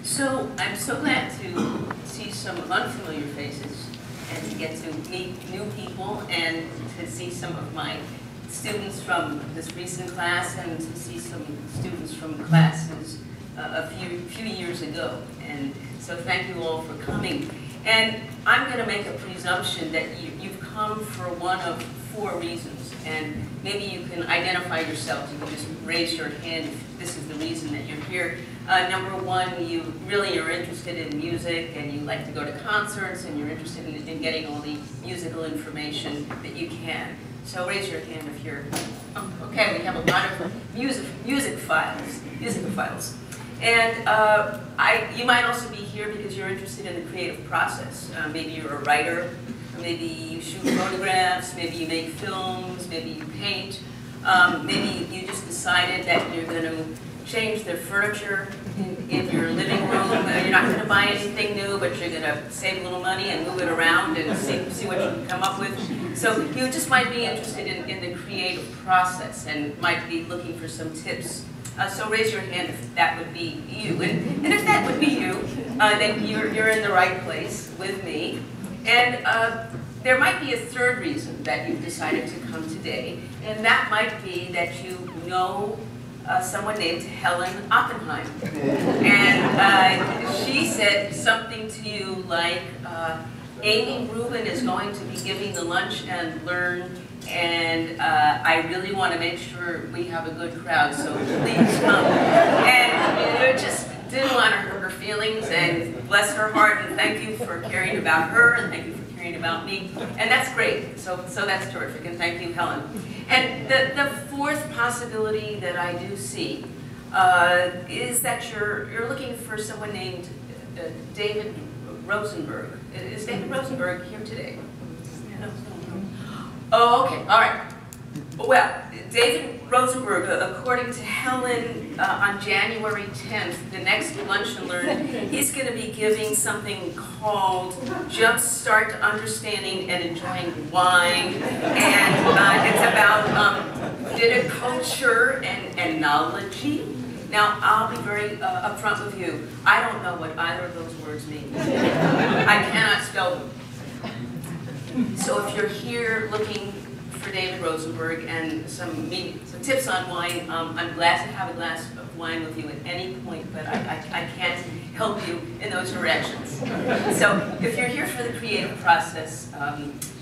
So I'm so glad to see some unfamiliar faces and to get to meet new people and to see some of my students from this recent class and to see some students from classes a few years ago. And so thank you all for coming. And I'm going to make a presumption that you've come for one of 4 reasons. And maybe you can identify yourselves. You can just raise your hand if this is the reason that you're here. Number 1, you really are interested in music and you like to go to concerts and you're interested in getting all the musical information that you can. So raise your hand if you're, oh, okay, we have a lot of music files. And you might also be here because you're interested in the creative process. Maybe you're a writer, maybe you shoot photographs, maybe you make films, maybe you paint. Maybe you just decided that you're going to change the furniture in your living room. You're not going to buy anything new, but you're going to save a little money and move it around and see what you can come up with. So you just might be interested in the creative process and might be looking for some tips. So raise your hand if that would be you. And if that would be you, then you're in the right place with me. And there might be a 3rd reason that you've decided to come today, and that might be that you know someone named Helen Oppenheim. And she said something to you like, Amy Rubin is going to be giving the lunch and learn, and I really want to make sure we have a good crowd, so please come. And you just didn't want to hurt her feelings, and bless her heart, and thank you for caring about her, and thank you for caring about me. And that's great, so that's terrific, and thank you, Helen. And the 4th possibility that I do see is that you're looking for someone named David Rosenberg. Is David Rosenberg here today? No. Oh, okay, all right. Well, David Rosenberg, according to Helen, on January 10th, the next Lunch and Learn, he's going to be giving something called Jumpstart Understanding and Enjoying Wine. And it's about dinner culture and enology. Now, I'll be very upfront with you. I don't know what either of those words mean. I cannot spell them. So if you're here looking for David Rosenberg and some tips on wine, I'm glad to have a glass of wine with you at any point, but I can't help you in those directions. So if you're here for the creative process,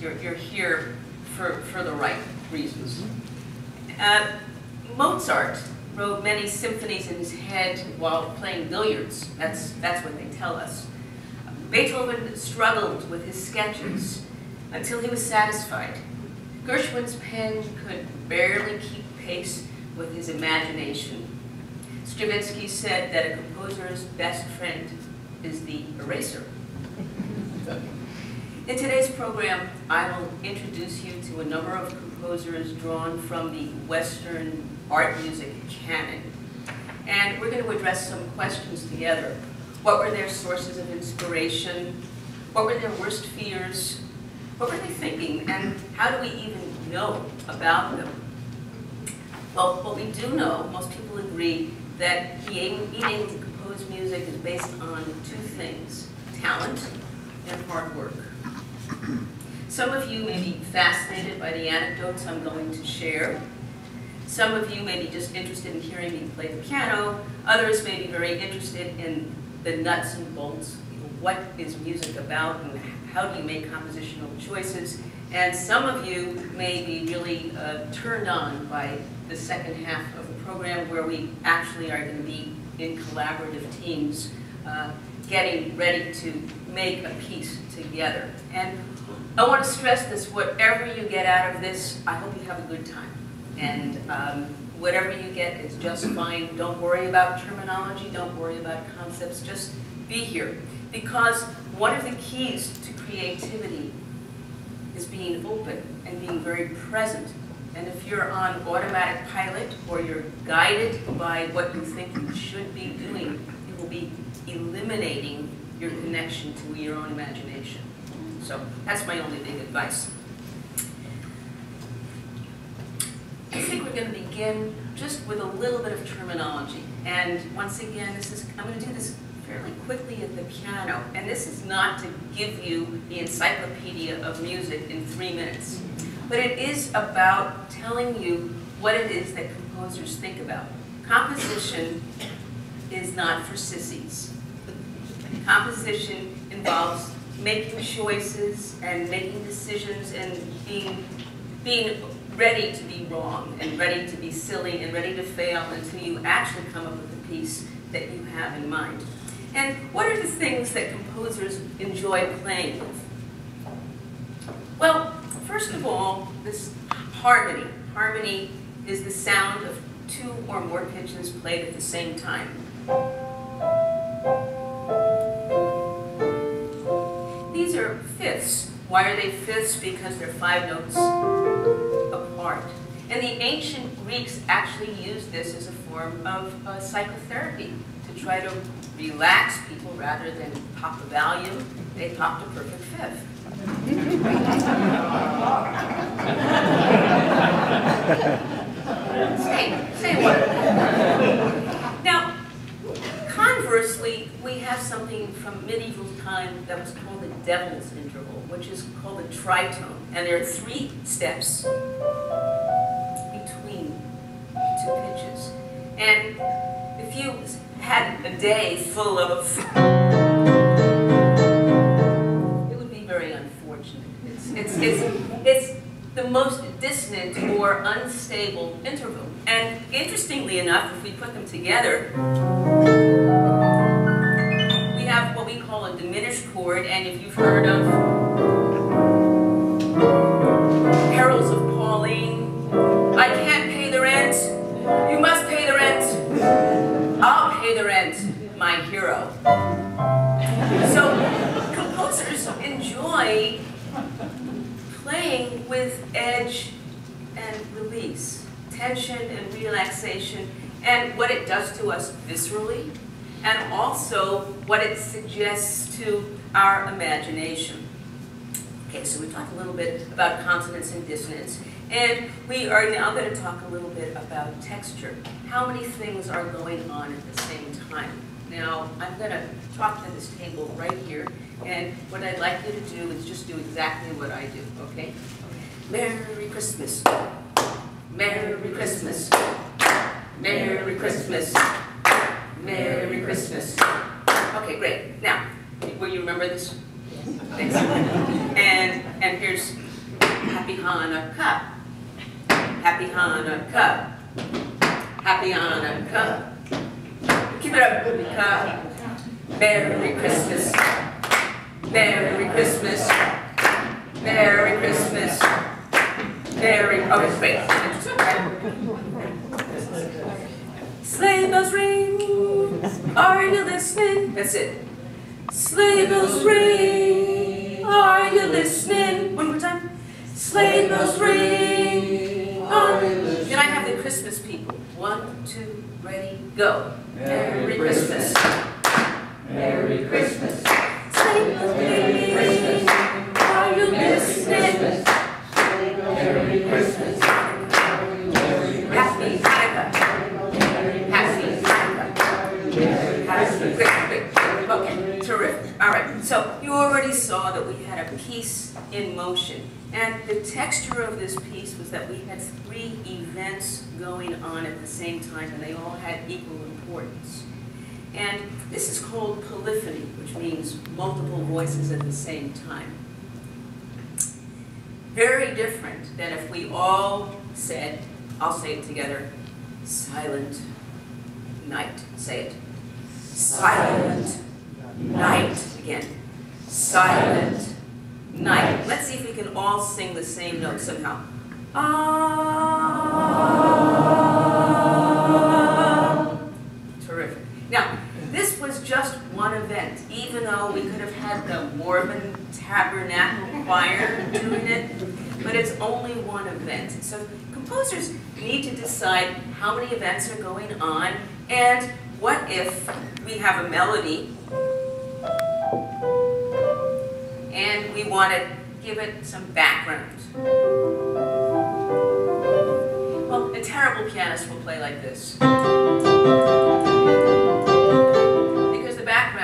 you're here for the right reasons. Mozart wrote many symphonies in his head while playing billiards. That's what they tell us. Beethoven struggled with his sketches until he was satisfied. Gershwin's pen could barely keep pace with his imagination. Stravinsky said that a composer's best friend is the eraser. In today's program, I will introduce you to a number of composers drawn from the Western art music canon. And we're going to address some questions together. What were their sources of inspiration? What were their worst fears? What were they thinking, and how do we even know about them? Well, what we do know, most people agree, that being able to compose music is based on 2 things: talent and hard work. Some of you may be fascinated by the anecdotes I'm going to share. Some of you may be just interested in hearing me play the piano. Others may be very interested in the nuts and bolts. What is music about, and how do you make compositional choices? And some of you may be really turned on by the second half of the program, where we actually are going to be in collaborative teams getting ready to make a piece together. And I want to stress this: whatever you get out of this, I hope you have a good time. And whatever you get is just fine. Don't worry about terminology, don't worry about concepts, just be here. Because one of the keys to creativity is being open and being very present. And if you're on automatic pilot, or you're guided by what you think you should be doing, you will be eliminating your connection to your own imagination. So that's my only big advice. I think we're going to begin just with a little bit of terminology. And once again, I'm going to do this fairly quickly at the piano. And this is not to give you the encyclopedia of music in 3 minutes, but it is about telling you what it is that composers think about. Composition is not for sissies. Composition involves making choices and making decisions and being ready to be wrong and ready to be silly and ready to fail until you actually come up with a piece that you have in mind. And what are the things that composers enjoy playing with? Well, first of all, this harmony. Harmony is the sound of 2 or more pitches played at the same time. These are fifths. Why are they fifths? Because they're 5 notes apart. And the ancient Greeks actually used this as a form of psychotherapy to try to relax people rather than pop a Valium. They popped a perfect fifth. Say what? Now, conversely, we have something from medieval time that was called the devil's interval, which is called a tritone. And there are 3 steps between 2 pitches. And if you had a day full of, it would be very unfortunate. It's the most dissonant or unstable interval. And interestingly enough, if we put them together, we have what we call a diminished chord. And if you've heard of Carols of Pauline, I can't pay the rent, you must pay the rent, I'll pay the rent, my hero. So composers enjoy playing with edge and release, tension and relaxation, and what it does to us viscerally, and also what it suggests to our imagination. Okay, so we talked a little bit about consonance and dissonance, and we are now going to talk a little bit about texture. How many things are going on at the same time? Now, I'm going to talk to this table right here, and what I'd like you to do is just do exactly what I do, okay? Merry Christmas. Merry Christmas. Merry Christmas. Merry Christmas. Okay, great. Now, will you remember this? Thanks. And here's Happy Hanukkah. Happy Hanukkah. Happy Hanukkah. Keep it up. Merry Christmas. Merry Christmas. Merry Christmas. Merry. Okay, wait. Sleigh bells ring. Are you listening? That's it. Sleigh bells ring. Are you listening? One more time. Sleigh bells ring. Can I have the Christmas people? 1, 2, ready, go. Merry Christmas. Merry Christmas. Sleigh bells ring. Are you listening? Merry Christmas. Happy Hanukkah. Happy Hanukkah. Okay, terrific. All right, so you already saw that we had a piece in motion. And the texture of this piece was that we had 3 events going on at the same time, and they all had equal importance. And this is called polyphony, which means multiple voices at the same time. Very different than if we all said, I'll say it together, silent night. Say it. Silent night. Again. Silent night. Let's see if we can all sing the same note somehow. Ah. Terrific. Now, this was just one event, even though we could have had the Mormon Tabernacle Choir doing it, but it's only one event. So composers need to decide how many events are going on, and what if we have a melody and we want to give it some background. Well, a terrible pianist will play like this, because the background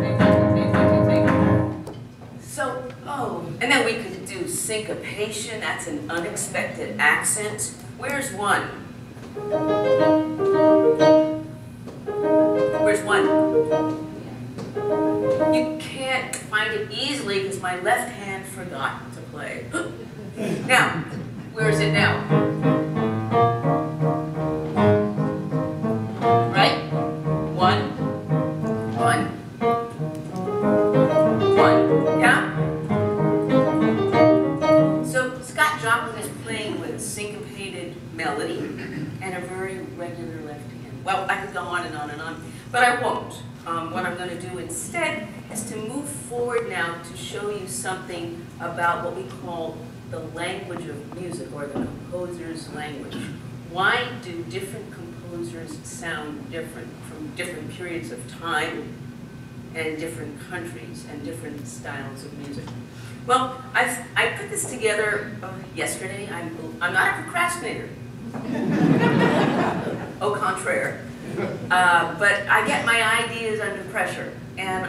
So, oh, and then we could do syncopation. That's an unexpected accent. Where's one? Where's one? You can't find it easily because my left hand forgot to play. Now, where is it now? Right? One, one, one. Yeah? So Scott Joplin is playing with a syncopated melody and a very regular left hand. Well, I could go on and on and on, but I won't. What I'm going to do instead is to move forward now to show you something about what we call the language of music, or the composer's language. Why do different composers sound different from different periods of time and different countries and different styles of music? Well, I put this together yesterday. I'm not a procrastinator. Au contraire. But I get my ideas under pressure. And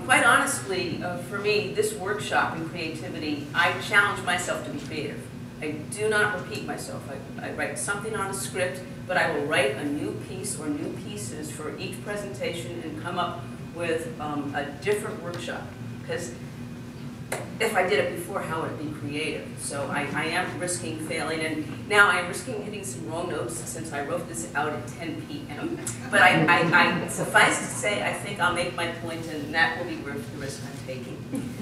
quite honestly, for me, this workshop in creativity, I challenge myself to be creative. I do not repeat myself. I write something on a script, but I will write a new piece or new pieces for each presentation and come up with a different workshop. Because if I did it before, how would it be creative? So I am risking failing, and now I'm risking hitting some wrong notes since I wrote this out at 10 p.m. But I suffice to say, I think I'll make my point, and that will be worth the risk I'm taking.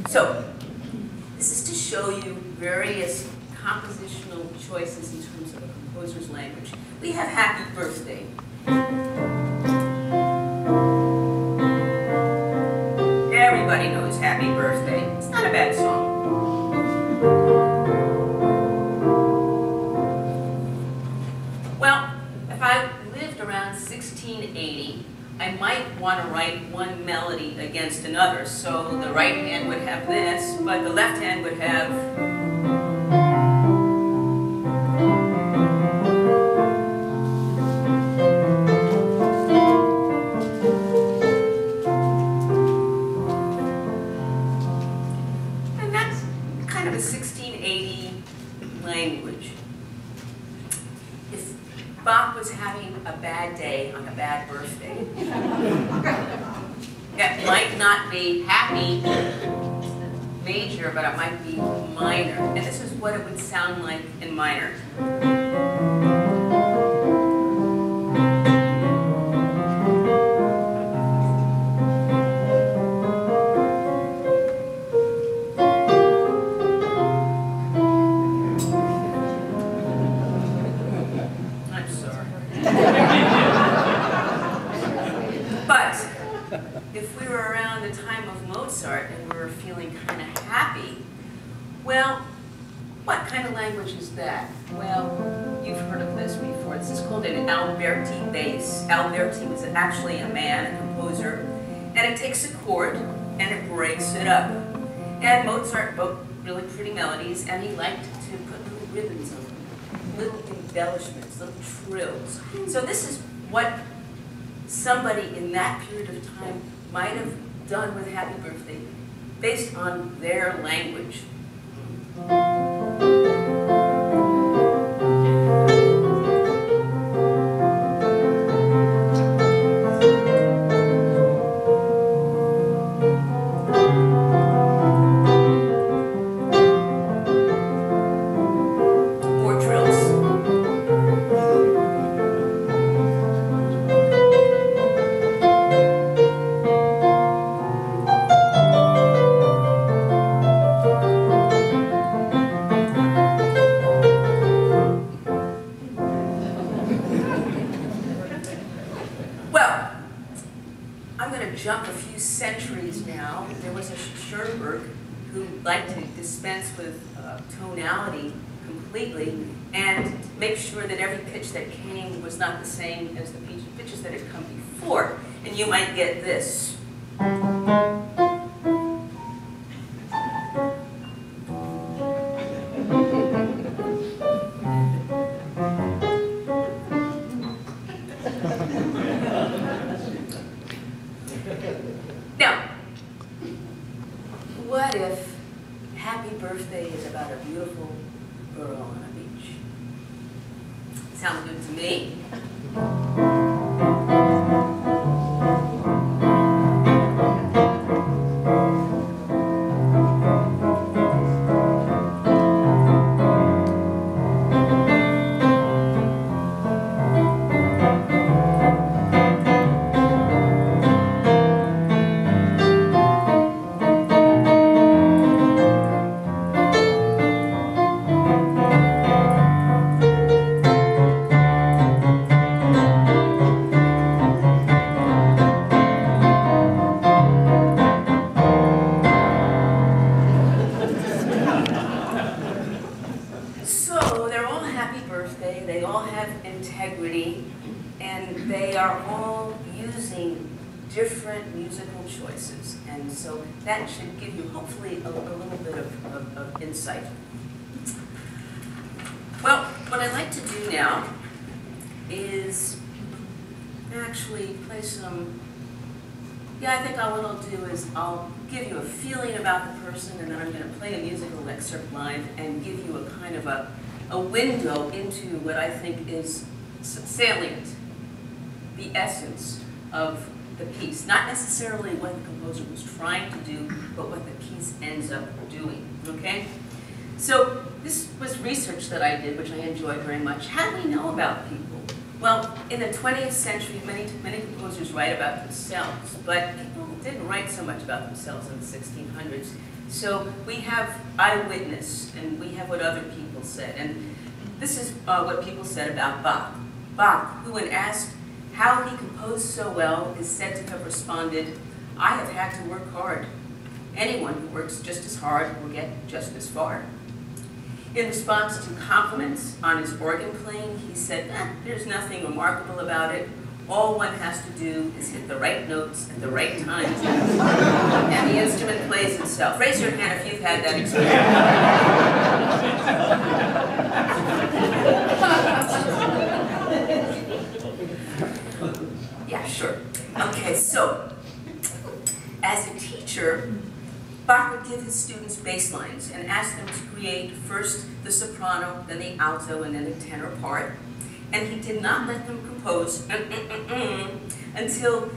So this is to show you various compositional choices in terms of a composer's language. We have Happy Birthday. Everybody knows Happy Birthday. It's not a bad song. Well, if I lived around 1680, I might want to write one melody against another. So the right hand would have this, but the left hand would have. And that's kind of a 1680 language. If Bach was having a bad day on a bad birthday, it might not be happy major, but it might be minor. And this is what it would sound like in minor. If we were around the time of Mozart and we were feeling kind of happy, well, what kind of language is that? Well, you've heard of this before. This is called an Alberti bass. Alberti was actually a man, a composer, and it takes a chord and it breaks it up. And Mozart wrote really pretty melodies, and he liked to put little ribbons on them, little embellishments, little trills. So this is what somebody in that period of time might have done with Happy Birthday based on their language. More trills. Jump a few centuries now. There was a Schoenberg who liked to dispense with tonality completely and make sure that every pitch that came was not the same as the pitches that had come before. And you might get this. Now, what if Happy Birthday is about a beautiful girl on a beach? Sounds good to me. They all have integrity, and they are all using different musical choices. And so that should give you, hopefully, a little bit of insight. Well, what I'd like to do now is actually play some, what I'll do is I'll give you a feeling about the person, and then I'm going to play a musical excerpt live and give you a kind of a window into what I think is salient, the essence of the piece. Not necessarily what the composer was trying to do, but what the piece ends up doing, okay? So this was research that I did, which I enjoyed very much. How do we know about people? Well, in the 20th century, many composers write about themselves, but people didn't write so much about themselves in the 1600s. So we have eyewitness, and we have what other people said. And this is what people said about Bach. Bach, who when asked how he composed so well, is said to have responded, "I have had to work hard. Anyone who works just as hard will get just as far." In response to compliments on his organ playing, he said, "There's nothing remarkable about it. All one has to do is hit the right notes at the right times, and the instrument plays itself. Raise your hand if you've had that experience. Yeah, sure. Okay, so as a teacher, Bach would give his students bass lines and ask them to create first the soprano, then the alto, and then the tenor part. And he did not let them compose until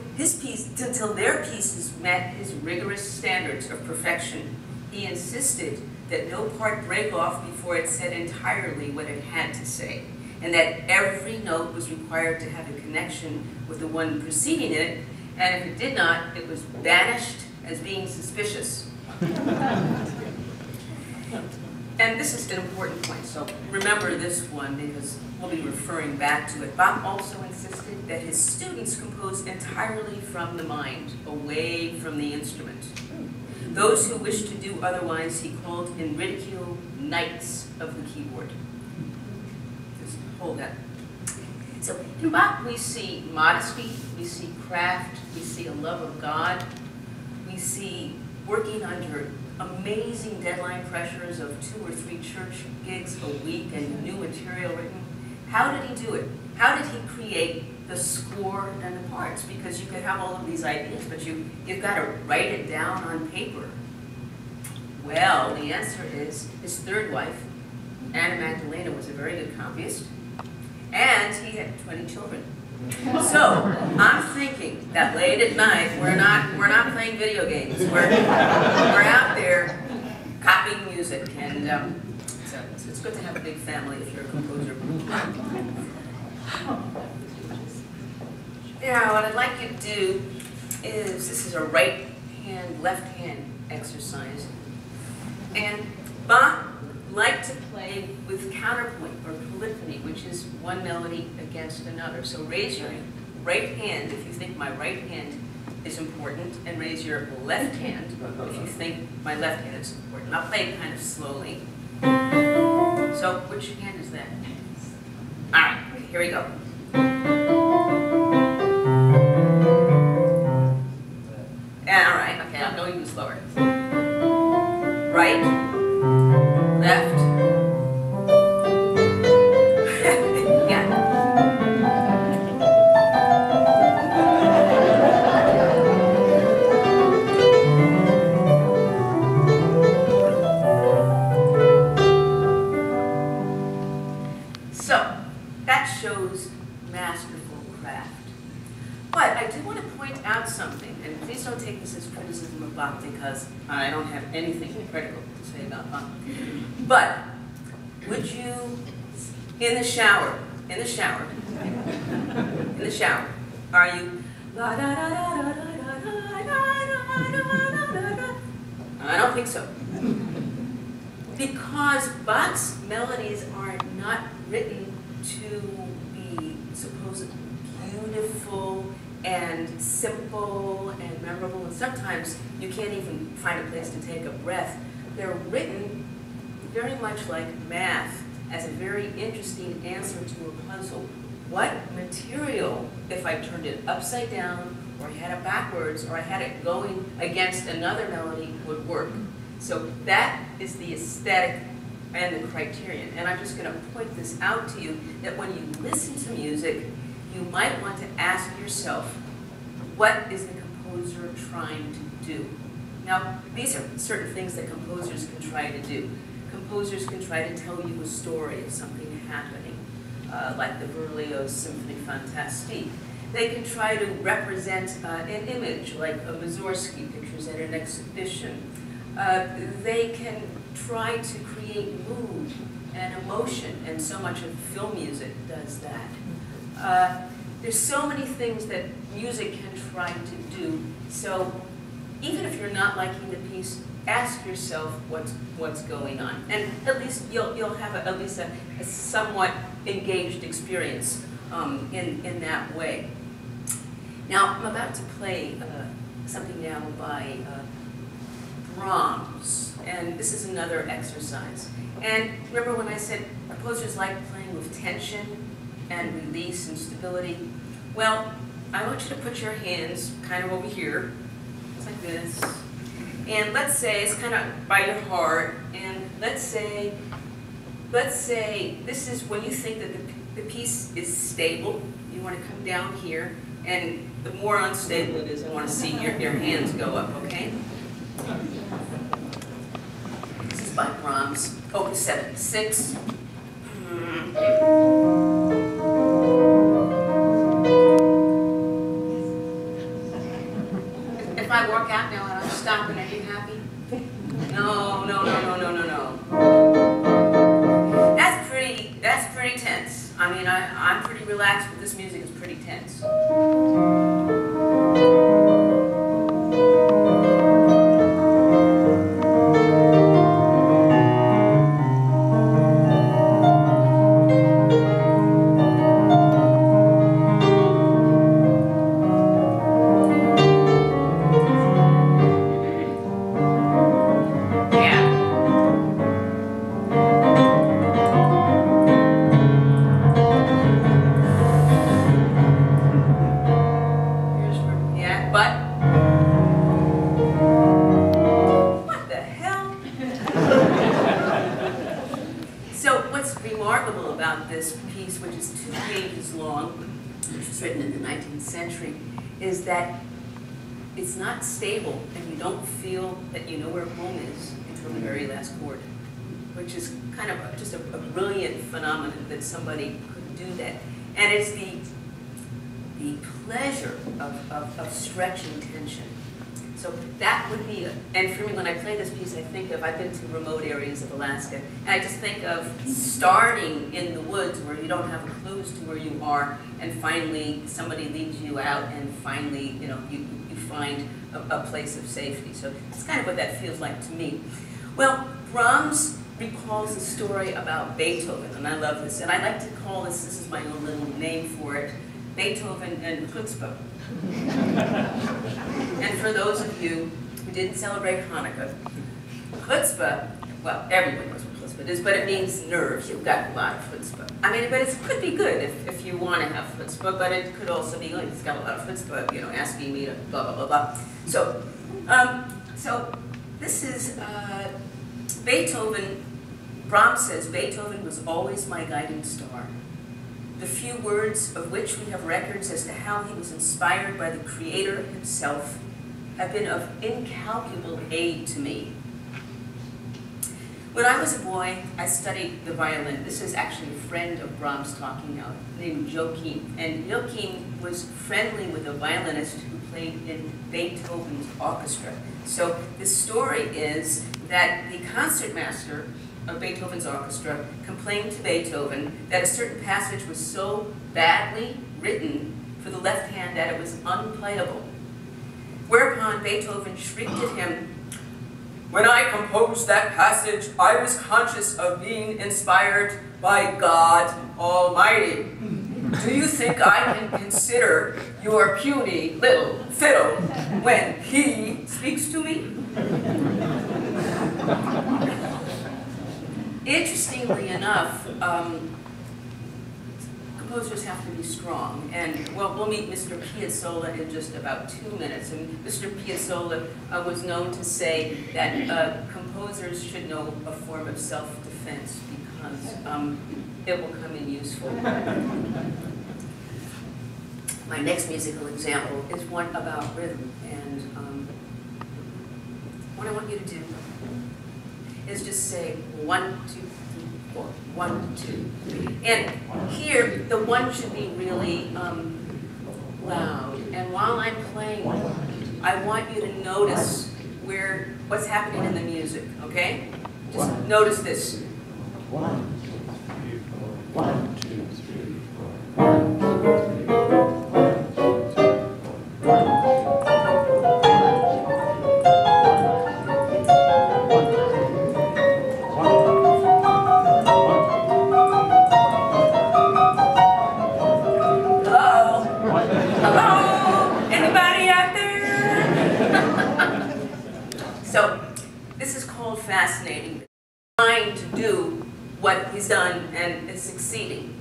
their pieces met his rigorous standards of perfection. He insisted that no part break off before it said entirely what it had to say, and that every note was required to have a connection with the one preceding it, and if it did not, it was banished as being suspicious. And this is an important point, so remember this one because we'll be referring back to it. Bach also insisted that his students compose entirely from the mind, away from the instrument. Those who wished to do otherwise he called in ridicule knights of the keyboard. Just hold that. So in Bach we see modesty, we see craft, we see a love of God, we see working under amazing deadline pressures of 2 or 3 church gigs a week and new material written. How did he do it? How did he create the score and the parts? Because you could have all of these ideas, but you've got to write it down on paper. Well, the answer is his third wife, Anna Magdalena, was a very good copyist, and he had 20 children. So I'm thinking that late at night we're not playing video games. We're out there copying music, and so it's good to have a big family if you're a composer. Now, what I'd like you to do is this is a right hand, left hand exercise, and Bach liked to play with counterpoint or polyphony, which is one melody against another. So raise your right hand if you think my right hand is important, and raise your left hand if you think my left hand is important. I'll play it kind of slowly. So which hand is that? All right, here we go. All right, okay, I'll go even slower. Right. Left. Yeah. So, that shows masterful craft. But I do want to point out something, and please don't take this as criticism of Bach because I don't have anything critical to say about Bach. But would you, in the shower, are you la da da da da da da da da da? I don't think so. Because Bach's melodies are not written to be supposedly beautiful and simple and memorable, and sometimes you can't even find a place to take a breath. They're written very much like math, as a very interesting answer to a puzzle. What material, if I turned it upside down, or I had it backwards, or I had it going against another melody, would work? So that is the aesthetic and the criterion. And I'm just going to point this out to you, that when you listen to music, you might want to ask yourself, what is the composer trying to do? Now, these are certain things that composers can try to do. Composers can try to tell you a story of something happening, like the Berlioz Symphony Fantastique. They can try to represent an image, like a Mussorgsky pictures at an exhibition. They can try to create mood and emotion, and so much of film music does that. There's so many things that music can try to do, so even if you're not liking the piece, ask yourself what's going on, and at least you'll have at least a somewhat engaged experience in that way. Now I'm about to play something now by Brahms, and this is another exercise. And remember when I said composers like playing with tension and release and stability? Well, I want you to put your hands kind of over here, just like this. And let's say it's kind of by your heart. And let's say this is when you think that the piece is stable. You want to come down here. And the more unstable it is, I want to see your hands go up, okay? This is by Brahms, Opus 76. If I walk out now and I'm stopping, are you happy? No, no, no, no, no, no, no. That's pretty tense. I mean, I'm pretty relaxed, but this music is pretty tense. Is that it's not stable and you don't feel that you know where home is until the very last chord, which is kind of just a brilliant phenomenon that somebody could do that. And it's the pleasure of stretching tension. So that would be it. And for me, when I play this piece, I think of, I've been to remote areas of Alaska, and I just think of starting in the woods where you don't have a clue as to where you are, and finally somebody leads you out, and finally, you know, you find a place of safety. So it's kind of what that feels like to me. Well, Brahms recalls a story about Beethoven, and I love this, and I like to call this is my own little name for it, Beethoven and Chutzpah. And for those of you who didn't celebrate Hanukkah, chutzpah, well, everyone knows what chutzpah is, but it means nerves. You've got a lot of chutzpah. I mean, but it could be good if you want to have chutzpah, but it could also be like, it's got a lot of chutzpah, you know, asking me to blah, blah, blah, blah. So, this is Beethoven. Brahms says, Beethoven was always my guiding star. The few words of which we have records as to how he was inspired by the Creator himself have been of incalculable aid to me. When I was a boy, I studied the violin. This is actually a friend of Brahms talking now, named Joachim. And Joachim was friendly with a violinist who played in Beethoven's orchestra. So the story is that the concertmaster of Beethoven's orchestra complained to Beethoven that a certain passage was so badly written for the left hand that it was unplayable. Whereupon Beethoven shrieked at him, "When I composed that passage, I was conscious of being inspired by God Almighty. Do you think I can consider your puny little fiddle when He speaks to me?" Interestingly enough, composers have to be strong, and well, we'll meet Mr. Piazzolla in just about 2 minutes. And Mr. Piazzolla was known to say that composers should know a form of self-defense because it will come in useful. My next musical example is one about rhythm, and what I want you to do is just say 1, 2, 3, 4, 1, 2, 3. And here, the 1 should be really loud. And while I'm playing, I want you to notice what's happening in the music, okay? Just notice this. 1, 2, 3, 4. 1, 2, 3, 4. 1, 2, 3, 4. 1, 2, 3, 4. Fascinating, trying to do what he's done and is succeeding.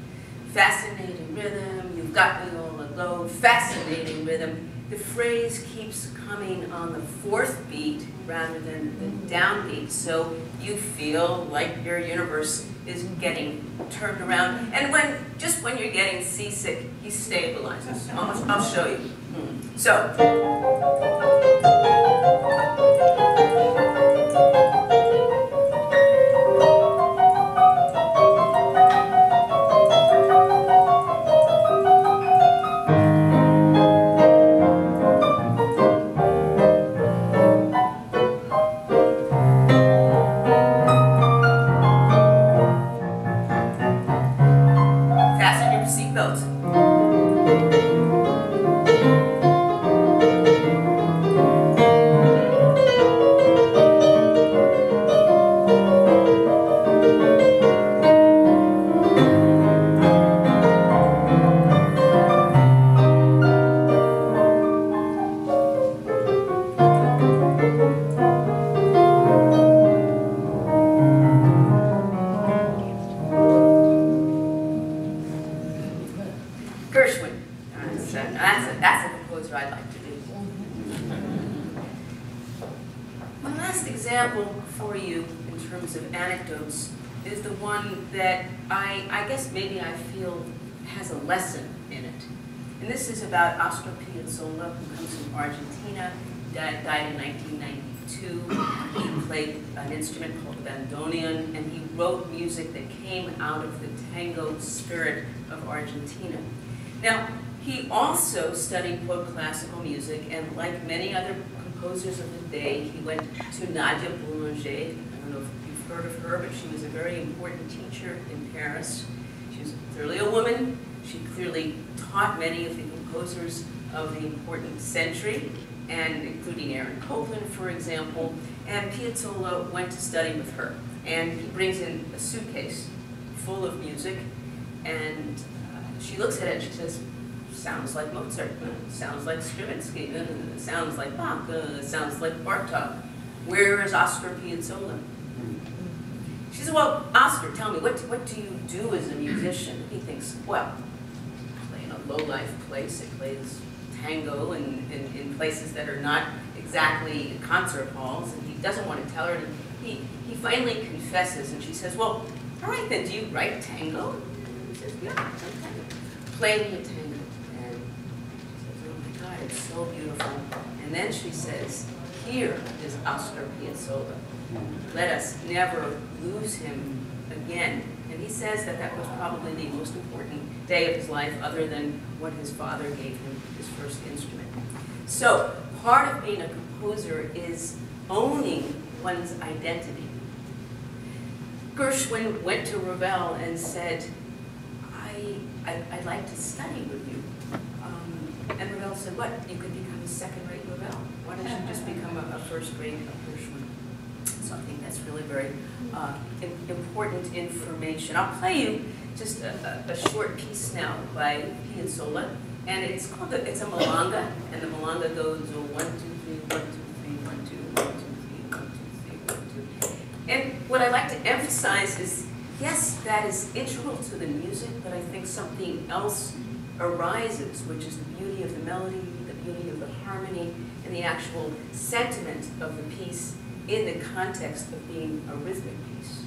Fascinating rhythm, you've got me all low, fascinating rhythm. The phrase keeps coming on the fourth beat rather than the downbeat, so you feel like your universe is getting turned around. And just when you're getting seasick, he stabilizes. I'll show you. So. Fasten your seatbelts. Gershwin. That's a composer I'd like to do. My last example for you in terms of anecdotes is the one that I guess maybe I feel has a lesson in it. And this is about Astor Piazzolla, who comes from Argentina, died in 1992. He played an instrument called the bandoneon, and he wrote music that came out of the tango spirit of Argentina. Now, he also studied classical music, and like many other composers of the day, he went to Nadia Boulanger. I don't know if you've heard of her, but she was a very important teacher in Paris. She was clearly a woman. She clearly taught many of the composers of the important century, and including Aaron Copland, for example. And Piazzolla went to study with her. And he brings in a suitcase full of music, and she looks at it and she says, sounds like Mozart, sounds like Stravinsky, sounds like Bach, sounds like Bartok. Where is Astor Piazzolla? She said, well, Astor, tell me, what do you do as a musician? He thinks, well, I play in a low-life place. It plays tango in places that are not exactly concert halls, and he doesn't want to tell her. And he finally confesses, and she says, well, all right then, do you write tango? And he says, yeah, okay. Play me a tango. And she says, oh my God, it's so beautiful. And then she says, here is Astor Piazzolla. Let us never lose him again. And he says that that was probably the most important day of his life, other than what his father gave him, his first instrument. So part of being a composer is owning one's identity. Gershwin went to Ravel and said, I'd like to study with you. And Ravel said, what? You could become a second-rate Ravel. Why don't you just become a first-rate Gershwin? So I think that's really very important information. I'll play you just a short piece now by Piazzolla, and it's called it's a milonga, and the milonga goes 1, 2, 3, 1, 2, 3, 1, 2, 1, 2, 3, 1, 2, 3, 1, 2. And what I like to emphasize is, yes, that is integral to the music, but I think something else arises, which is the beauty of the melody, the beauty of the harmony, and the actual sentiment of the piece in the context of being a rhythmic piece.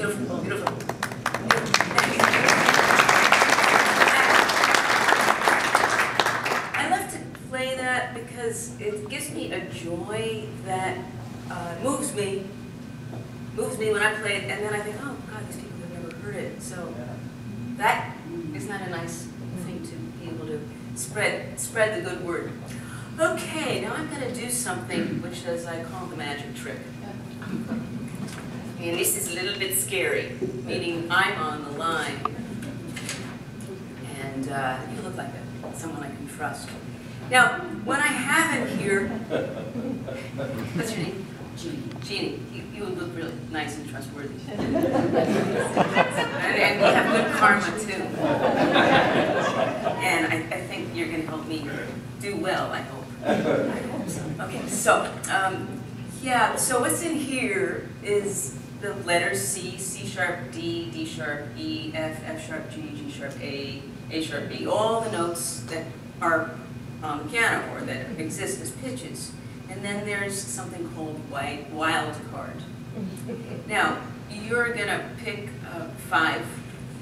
Beautiful, beautiful. I love to play that because it gives me a joy that moves me when I play it, and then I think, oh God, these people have never heard it. So that is not a nice thing to be able to spread the good word. Okay, now I'm going to do something which, as I call the magic trick. And this is a little bit scary, meaning I'm on the line. And you look like someone I can trust. Now, when I have him here, what's your name? Jeannie. You look really nice and trustworthy. And you have good karma, too. And I think you're going to help me do well, I hope. I hope so. Okay, so, yeah, so what's in here is the letters C, C sharp, D, D sharp, E, F, F sharp, G, G sharp, A sharp, B. All the notes that are on the piano or that exist as pitches. And then there's something called wild card. Now, you're going to pick 5,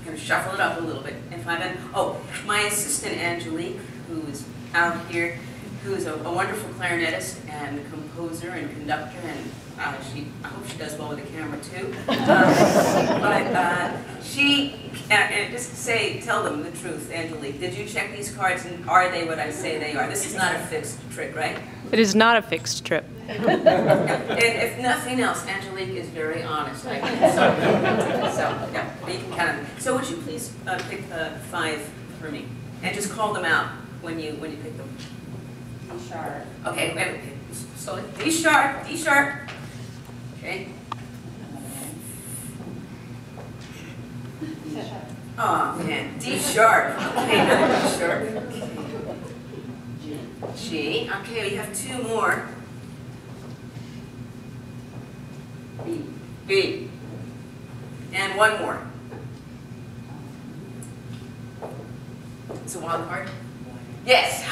going to shuffle it up a little bit, and 5, and oh, my assistant Angelique, who is out here, who is a wonderful clarinetist and composer and conductor, and I hope she does well with the camera too. Tell them the truth, Angelique. Did you check these cards, and are they what I say they are? This is not a fixed trick, right? It is not a fixed trip. And if nothing else, Angelique is very honest. So yeah, you can count them. So would you please pick 5 for me, and just call them out when you pick them. D sharp. Okay, wait. So D sharp, D sharp. Okay. Oh man, D sharp. Okay, another D sharp. G. Okay, we have 2 more. B. And 1 more. It's a wild card? Yes.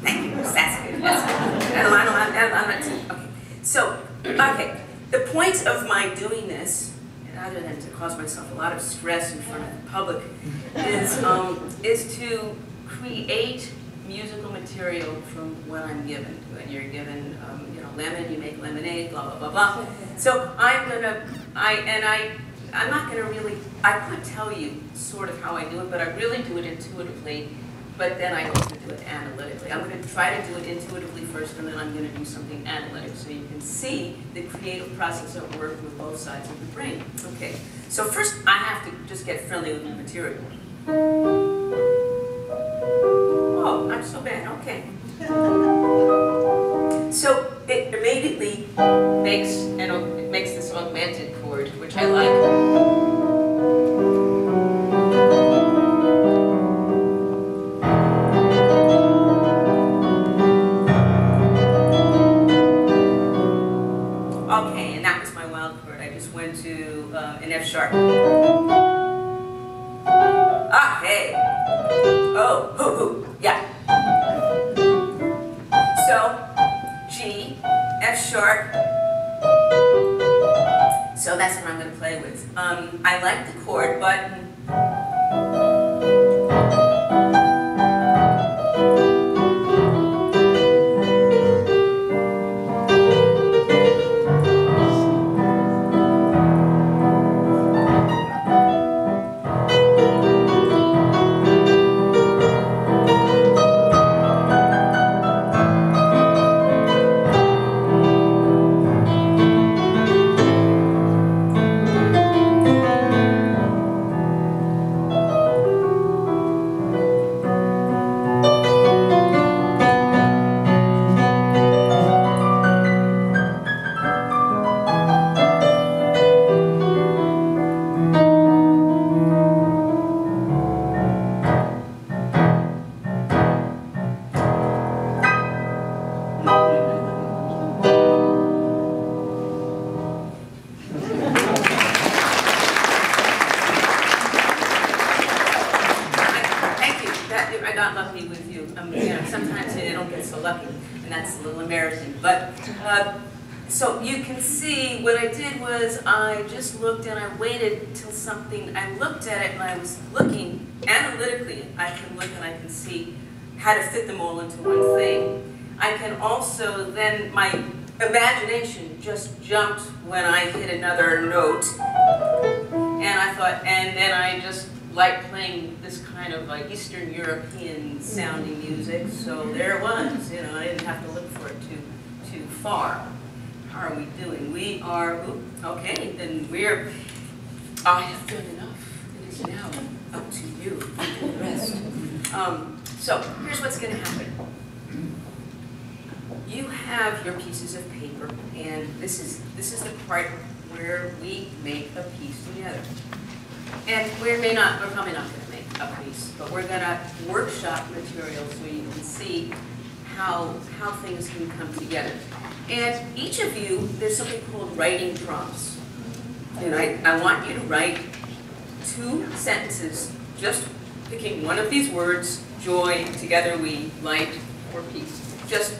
Thank you. That's good. That's good. I'm not too. Okay. So, okay. The point of my doing this, other than to cause myself a lot of stress in front of the public, is to create musical material from what I'm given. When you're given, lemon, you make lemonade, blah blah blah blah. So I'm not gonna really. I could tell you sort of how I do it, but I really do it intuitively. But then I also do it analytically. I'm going to try to do it intuitively first, and then I'm going to do something analytic, so you can see the creative process of work with both sides of the brain. Okay. So first, I have to just get friendly with the material. Oh, I'm so bad. Okay. So it immediately makes this augmented chord, which I like. Okay, and that was my wild chord. I just went to an F sharp. Ah, hey. Oh, hoo, hoo. Yeah. So, G, F sharp. So that's what I'm going to play with. I like the chord button. I got lucky with you. Sometimes I don't get so lucky, and that's a little embarrassing. But so you can see what I did was I just looked and I waited till something, I looked at it and I was looking analytically. I can look and I can see how to fit them all into one thing. I can also then, my imagination just jumped when I hit another note. And I thought, and then I just like playing this kind of like Eastern European sounding music. So there it was, you know, I didn't have to look for it too far. How are we doing? We are, okay, then I have done enough. It is now up to you for the rest. So here's what's going to happen. You have your pieces of paper, and this is the part where we make a piece together. And we're probably not going to make a piece, but we're going to workshop material so you can see how things can come together. And each of you, there's something called writing prompts. And I want you to write 2 sentences, just picking one of these words, joy, together we light, or peace. Just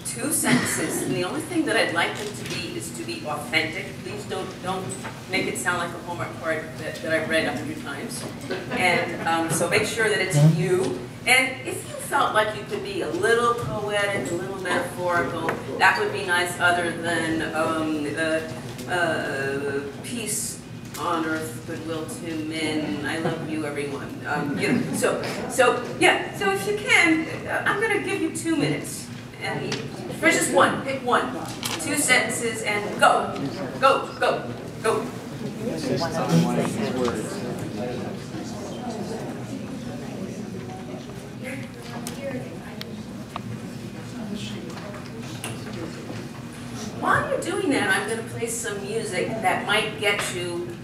2 sentences, and the only thing that I'd like them to be is to be authentic. Please don't make it sound like a Hallmark card that I've read 100 times. And so make sure that it's you. And if you felt like you could be a little poetic, a little metaphorical, that would be nice, other than peace on earth, goodwill to men, I love you, everyone. You know, so if you can, I'm going to give you 2 minutes. And for just one, pick one. 2 sentences and go. Go, go, go. While you're doing that, I'm going to play some music that might get you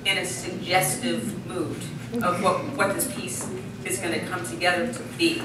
in a suggestive mood of what this piece is going to come together to be.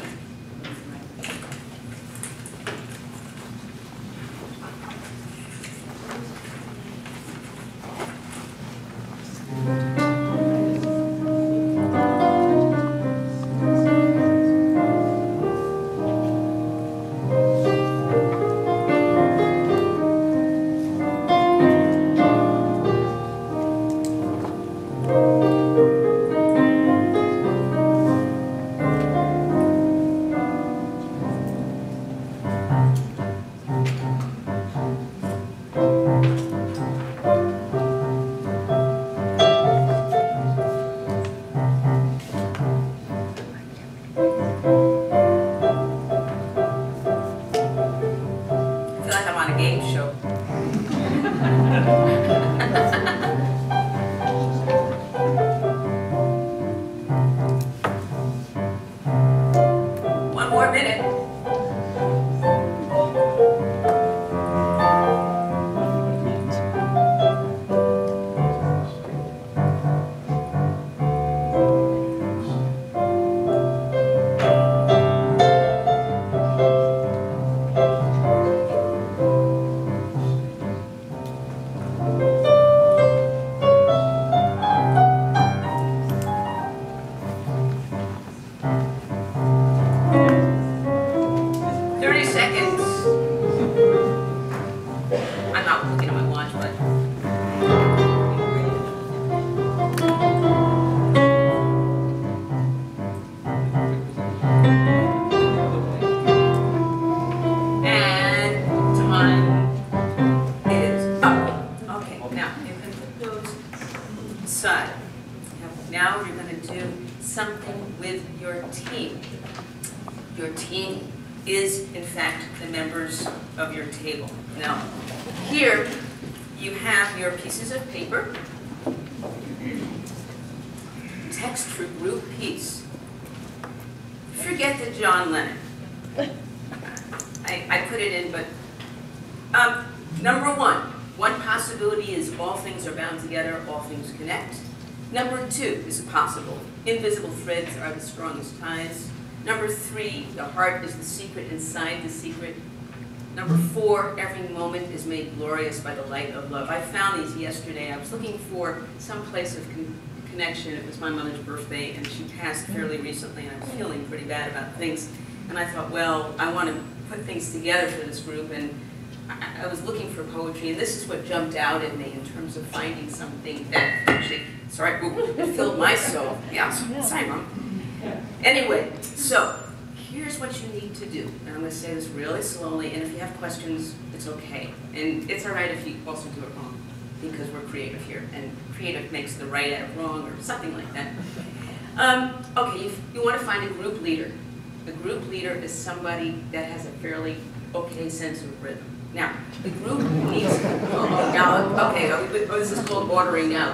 Now you're going to do something with your team. Your team is, in fact, the members of your table. Now, here you have your pieces of paper, text for group piece. Forget the John Lennon. I put it in, but number one possibility is all things are bound together, all things connect. Number 2 is possible. Invisible threads are the strongest ties. Number 3, the heart is the secret inside the secret. Number 4, every moment is made glorious by the light of love. I found these yesterday. I was looking for some place of connection. It was my mother's birthday, and she passed fairly recently, and I was feeling pretty bad about things. And I thought, well, I want to put things together for this group, and I was looking for poetry, and this is what jumped out at me in terms of finding something that actually, sorry, it filled my soul. Yeah, sorry, Mom. Anyway, so here's what you need to do. And I'm going to say this really slowly, and if you have questions, it's okay. And it's all right if you also do it wrong, because we're creative here, and creative makes the right out of wrong, or something like that. Okay, you want to find a group leader. The group leader is somebody that has a fairly okay sense of rhythm. Now, the group needs, this is called ordering now.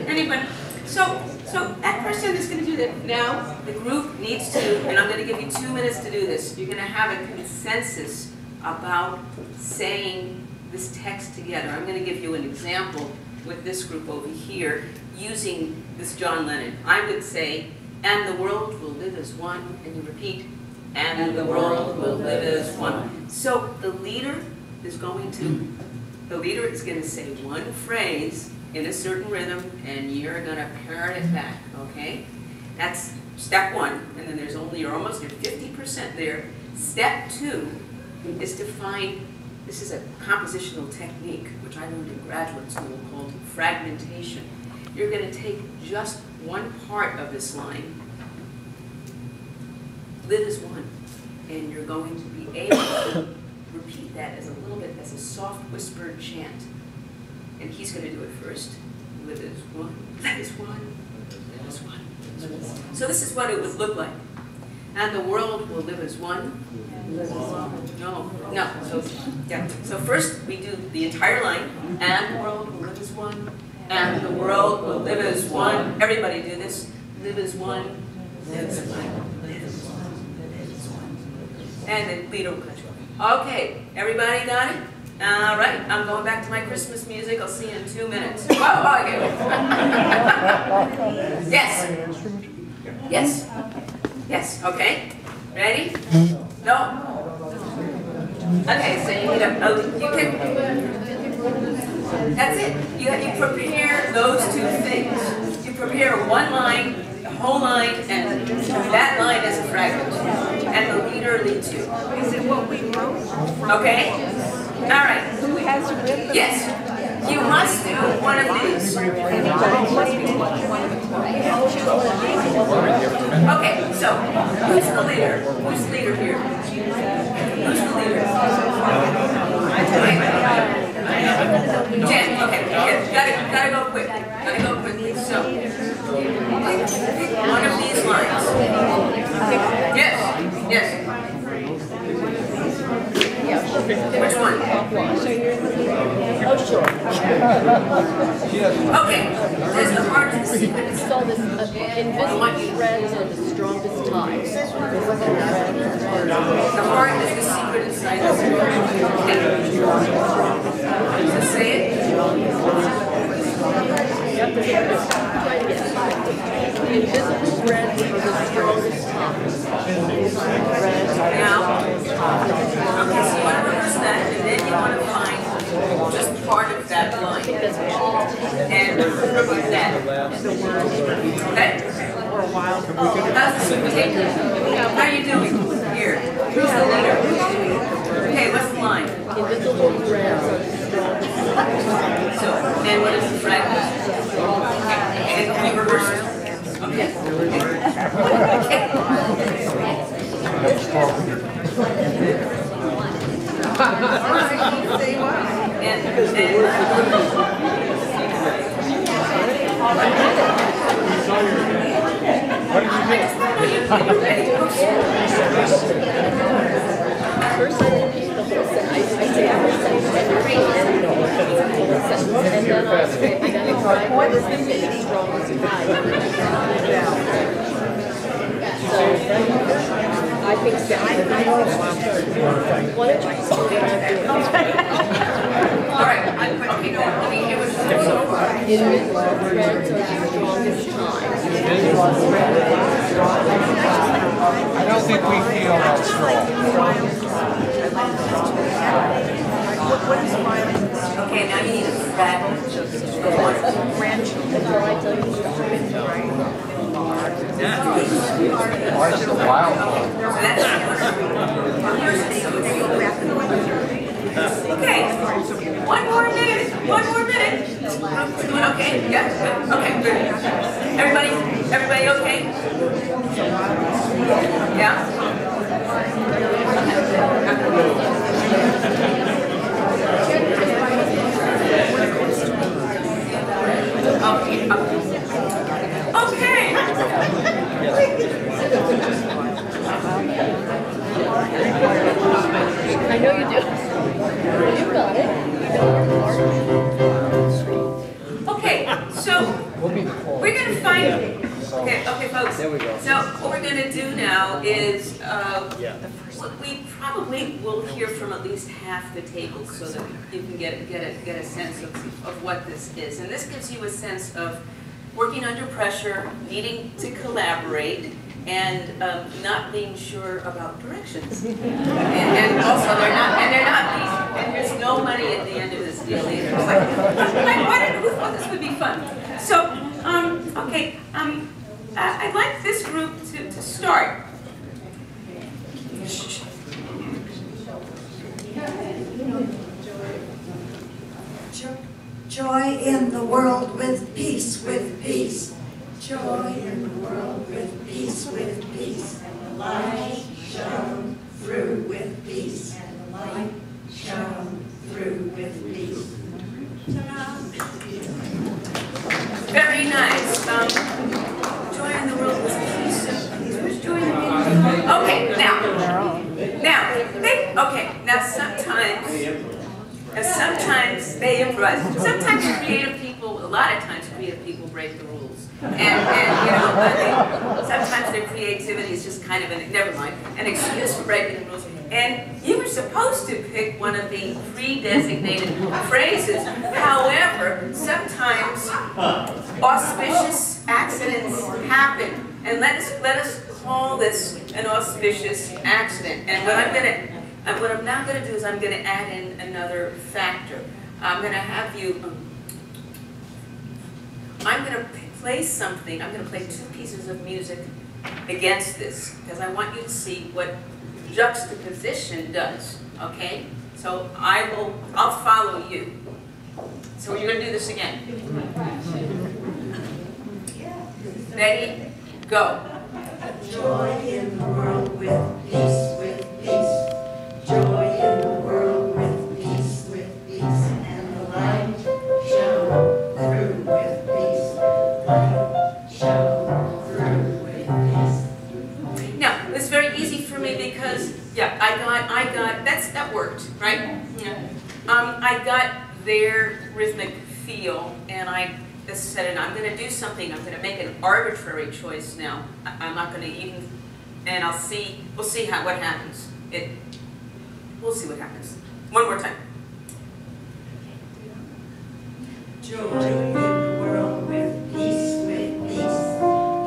Anyway, so that person is going to do that. Now, the group needs to, and I'm going to give you 2 minutes to do this, you're going to have a consensus about saying this text together. I'm going to give you an example with this group over here using this John Lennon. I would say, and the world will live as one, and you repeat, and the world will live as one. So the leader is going to say one phrase in a certain rhythm, and you're going to parrot it back, okay? That's step one, and then you're almost at 50% there. Step two is to find, this is a compositional technique, which I learned in graduate school called fragmentation. You're going to take just one part of this line, live as one, and you're going to be able to repeat that as a little bit, as a soft whispered chant. And he's going to do it first. Live as one, live as one, live as one. So this is what it would look like. And the world will live as one. No. So first we do the entire line. And the world will live as one. And the world will live as one. Everybody do this. Live as one. Live as one. Live as one. Live as one. And the leader will cut you off. Okay, everybody got it? All right, I'm going back to my Christmas music. I'll see you in 2 minutes. Oh, okay. Yes. Yes. Yes. Okay. Ready? No. Okay. So you need you can. That's it. You prepare those two things. You prepare one line, the whole line, and that line is a fragment, and the leader leads you. Is it what we wrote? Okay. All right. Who has rhythm? Yes. You must do one of these. Okay, so who's the leader? Who's the leader here? Who's the leader? Jen, okay. Yeah, gotta go quick. Gotta go quickly. So pick one of these lines. Yes. Yes. Which one? Oh, sure. Okay, there's the heart of the secret. So this invisible threads are the strongest ties. The heart is the secret inside us. Okay. So say it. The invisible threads are the strongest ties. Now, okay, so you want to reverse that, and then you want to find just part of that line. And repeat that. Okay? How's the How are you doing? Here. Who's the leader? Okay, what's the line? Invisible threads are the strongest. So, and what is the fragment? And we reverse it. Okay. First I repeat the whole sentence. I say everything and then I identify what is the strongest tie. So I think so. Why don't you just do what I'm doing? All right. Okay, no, let me hear what you so far. Invisible threads are the strongest ties. I don't think we feel that strong. What is violence? Okay, now you need a fragment. Before I tell you stuff. Ours is a wild one. So that's One more minute. Okay, yeah, good. Okay, good. Everybody okay? Yeah? Okay. I know you do. You got it. Okay, so we're going to find. Okay, folks. There we go. So what we're going to do now is we probably will hear from at least half the table so that you can get a sense of what this is, and this gives you a sense of working under pressure, needing to collaborate, and not being sure about directions. And also and there's no money at the end of this deal either. It's like, who thought this would be fun? So, okay, I'd like this group to start. Joy in the world with peace, with peace. Joy in the world with peace, with peace. And the light shone through with peace. And the light shone through with peace. Very nice. Joy in the world with peace. Where's joy in the world? Okay, now sometimes they improvise. Sometimes creative people, a lot of times creative people break the rules. And you know, sometimes their creativity is just kind of an excuse for breaking the rules. And you were supposed to pick one of the pre-designated phrases. However, sometimes auspicious accidents happen. And let us call this an auspicious accident. And what I'm now going to do is I'm going to add in another factor. I'm going to have you, I'm going to play something, I'm going to play two pieces of music against this, because I want you to see what juxtaposition does, okay? So I'll follow you. So you're going to do this again. Ready? Go. Joy in the world with peace, with peace. Joy in the world with peace, and the light shone through with peace. Light shone through with peace. Now, it's very easy for me because, yeah, I got that worked, right? Yeah. I got their rhythmic feel, and I said, and I'm going to do something. I'm going to make an arbitrary choice now. I'm not going to even, and we'll see what happens. We'll see what happens. One more time. Joy in the world with peace, with peace.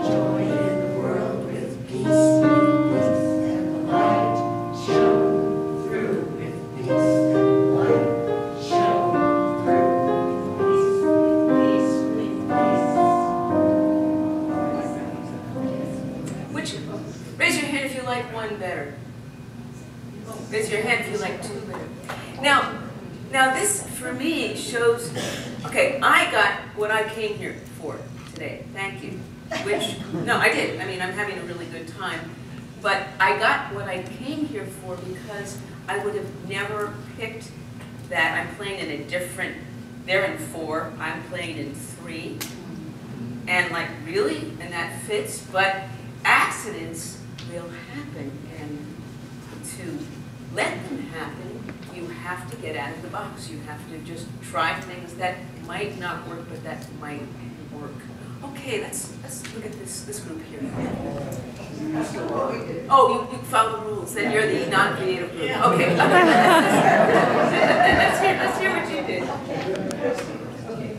Joy in the world with peace, and the light shone through with peace. And the light shone through with peace, with peace. Raise your hand if you like one better. Raise your hand if you like two better. Now this, for me, shows, okay, I got what I came here for today. Thank you. No, I did. I mean, I'm having a really good time. But I got what I came here for because I would have never picked that. I'm playing in a different, they're in 4, I'm playing in 3. And like, really? And that fits? But accidents will happen, and to let them happen, you have to get out of the box. You have to just try things that might not work, but that might work. Okay, let's look at this group here. Oh, you follow the rules. Then you're the non-creative group. Okay. Let's hear what you did. Okay.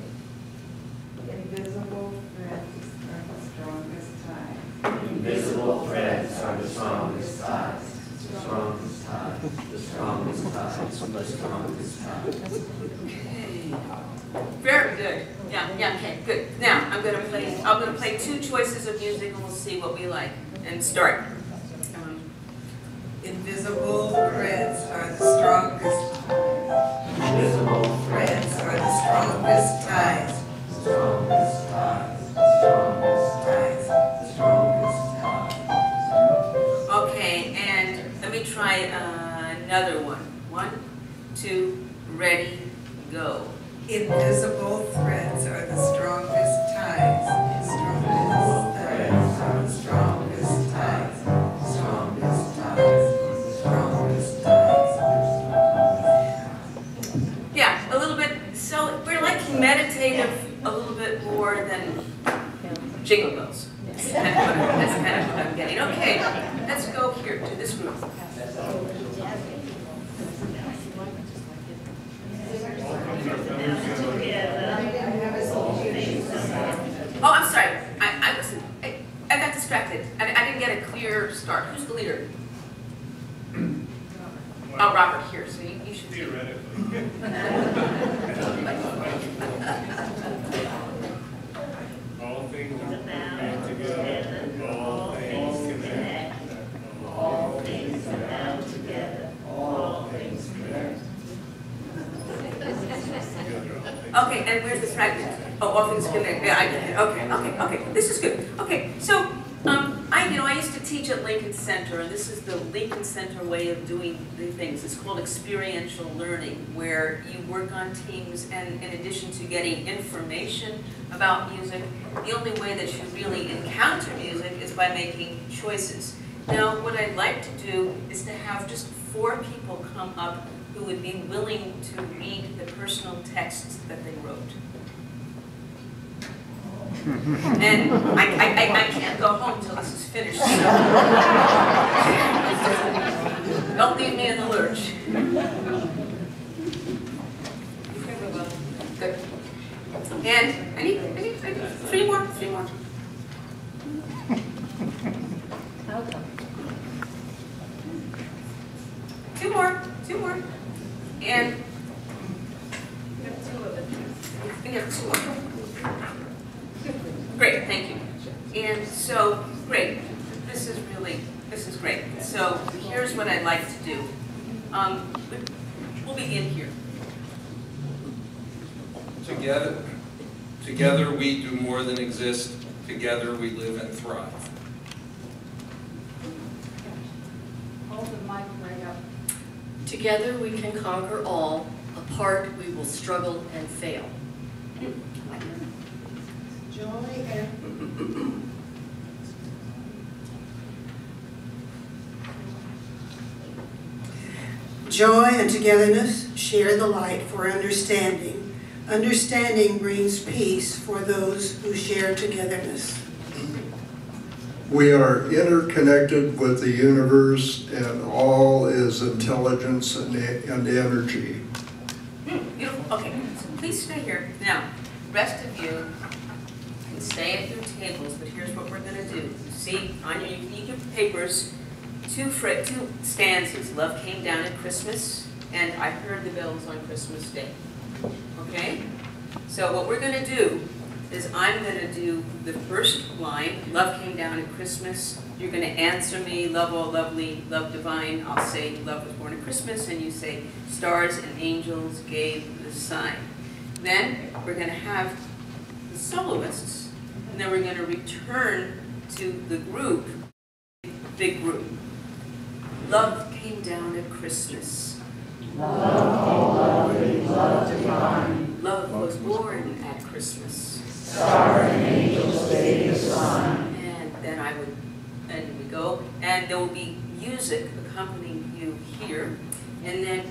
Invisible threads are the strongest ties. Invisible threads are the strongest ties. The strongest ties. The strongest ties. The strongest ties. Okay. Very good. Yeah, okay, good. Now I'm gonna play two choices of music, and we'll see what we like. And start. Invisible threads are the strongest. Invisible Threads are the strongest. strongest ties. Strongest ties, strongest ties, strongest ties. Okay, and let me try another one. 1, 2, ready, go. Invisible threads are the strongest ties. Strongest threads are the strongest ties. Strongest ties, strongest ties. Yeah, a little bit. So we're like meditative a little bit more than jingle bells. That's kind of what I'm getting. Okay, let's go here to this group. Oh, I'm sorry. I got distracted. I didn't get a clear start. Who's the leader? Oh, Robert here. So you should. Theoretically. All things are bound together. All things connect. All things are bound together. All things connect. Okay, and where's the fragment? Oh, all things connect. Yeah, I get it. Okay. This is good. Okay, so I used to teach at Lincoln Center, and this is the Lincoln Center way of doing the things. It's called experiential learning, where you work on teams, and in addition to getting information about music, the only way that you really encounter music is by making choices. Now, what I'd like to do is to have just 4 people come up who would be willing to read the personal texts that they wrote. And I can't go home till this is finished, so don't leave me in the lurch. Good. And I need 3 more. Two more. And we have 2 more. Great, thank you. And so, great. This is great. So here's what I'd like to do. We'll begin here. Together we do more than exist. Together we live and thrive. Hold the mic right up. Together we can conquer all. Apart we will struggle and fail. Joy and joy and togetherness share the light for understanding. Understanding brings peace for those who share togetherness. We are interconnected with the universe, and all is intelligence and energy. Beautiful. Okay, so please stay here. Now, rest of you can stay at your tables, but here's what we're going to do. See, on your, you need your papers, 2 stanzas. Love came down at Christmas, and I heard the bells on Christmas Day. Okay? So what we're going to do is I'm going to do the first line, love came down at Christmas. You're going to answer me, love all lovely, love divine. I'll say love was born at Christmas, and you say stars and angels gave the sign. Then we're going to have the soloists, and then we're going to return to the group, big group. Love came down at Christmas. Love all lovely, love divine. Love was born at Christmas. Stars and angels gave the sign. And then and we go, and there will be music accompanying you here. And then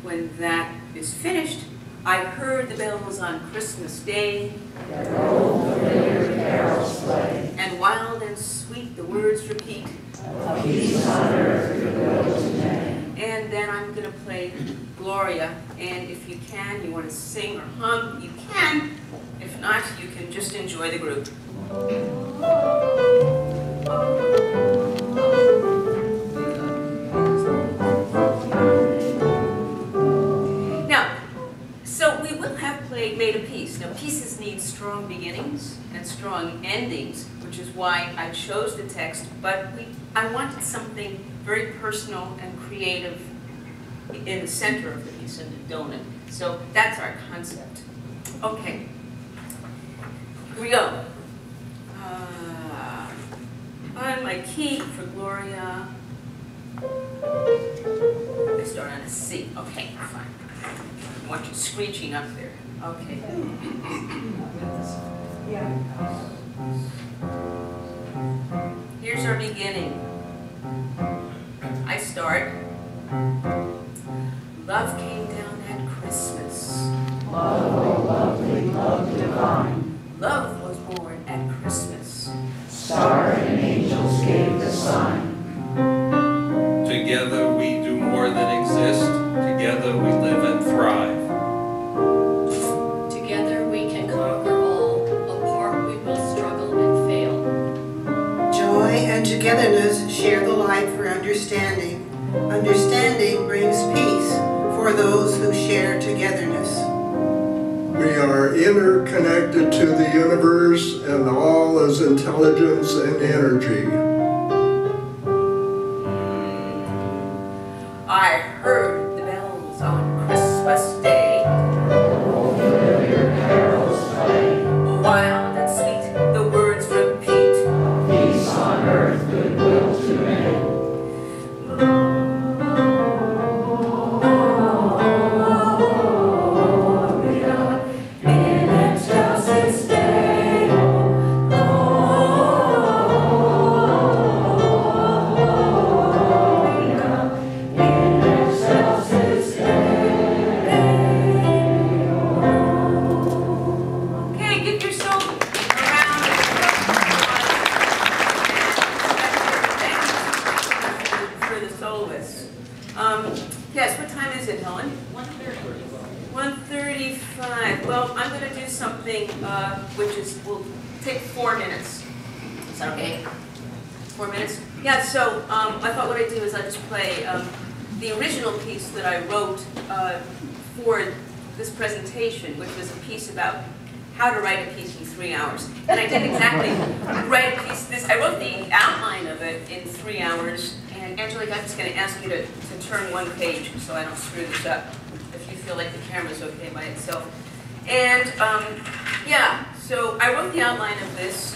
when that is finished, I heard the bells on Christmas Day. Their old familiar carols play. And wild and sweet the words repeat. A peace on earth, goodwill to men. And then I'm going to play Gloria. And if you can, you want to sing or hum, you can. If not, you can just enjoy the group. Now, so we will have made a piece. Now, pieces need strong beginnings and strong endings, which is why I chose the text, but I wanted something very personal and creative in the center of the piece, in the donut. So that's our concept. Okay. Here we go. On my key for Gloria. I start on a C. Okay, fine. I want you screeching up there. Okay. Here's our beginning. I start. Love came down at Christmas. Love, oh lovely, love divine. Love was born at Christmas. Star and angels gave the sign. Together we do more than exist. Together we live and thrive. Together we can conquer all. Apart we will struggle and fail. Joy and togetherness share the light for understanding. Understanding brings peace for those who share togetherness. We are interconnected to the universe, and all is intelligence and energy. I heard the bells on Christmas Day. All familiar carols play. Wild and sweet, the words repeat. Peace on earth, goodwill to men. Okay, give yourself a round of applause. For the soloists. Yes, what time is it, Helen? 1:35. Well, I'm going to do something which will take 4 minutes. Is that okay? 4 minutes? Yeah, so I thought what I'd do is I'd just play the original piece that I wrote for this presentation, which was a piece about how to write a piece in 3 hours. And I didn't exactly write a piece. I wrote the outline of it in 3 hours. And Angelique, I'm just going to ask you to turn one page so I don't screw this up, if you feel like the camera's okay by itself. And yeah, so I wrote the outline of this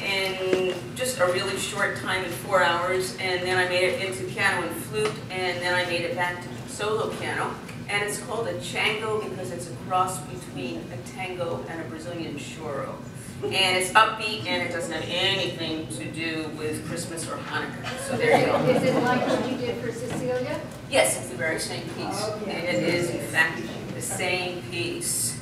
in just a really short time, in 4 hours, and then I made it into piano and flute, and then I made it back to solo piano. And it's called a chango because it's a cross between a tango and a Brazilian choro. And it's upbeat, and it doesn't have anything to do with Christmas or Hanukkah. So there you go. Is it like what you did for Cecilia? Yes, it's the very same piece. Okay. And it is, in fact, the same piece.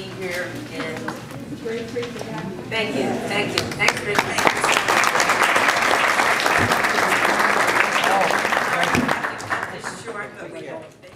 be here, and Very pretty to have you. thank you. Thanks for inviting us. I have to cut this short, but we don't.